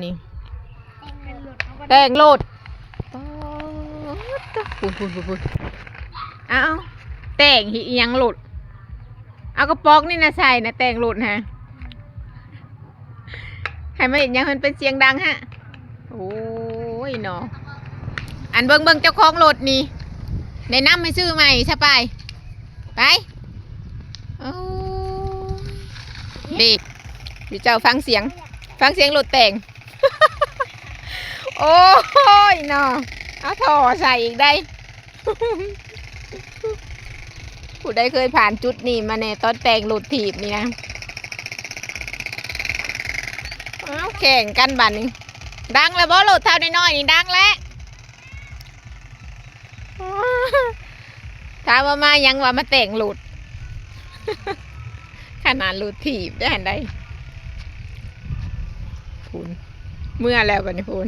นี่แต่งโลดพูดเอาแต่งหิยังโลดเอากระป๋องนี่นะใส่นะแต่งโลดฮะให้มาเห็นยังมันเป็นเสียงดังฮะโอ้ยเนาะอันเบิ่งเจ้าของโลดนี่ได้น้ำให้ซื้อใหม่ใช่ไปโอ้ดีอยู่เจ้าฟังเสียงโลดแต่ง โอ้ยเนาะเอาท่อใส่อีกได้ ผู้ใดเคยผ่านจุดนี้มาเนี่ยตอนแต่งโลดถีบนี่นะเอาแข่งกันบัดนี้ดังแล้วบ่โลดเท่าน้อยๆนี่ดังแล้วถามว่ามายังว่ามาแต่งโลด ขนาดโลดถีบได้เห็นได้พูนเมื่อแล้วบัดนี้พูน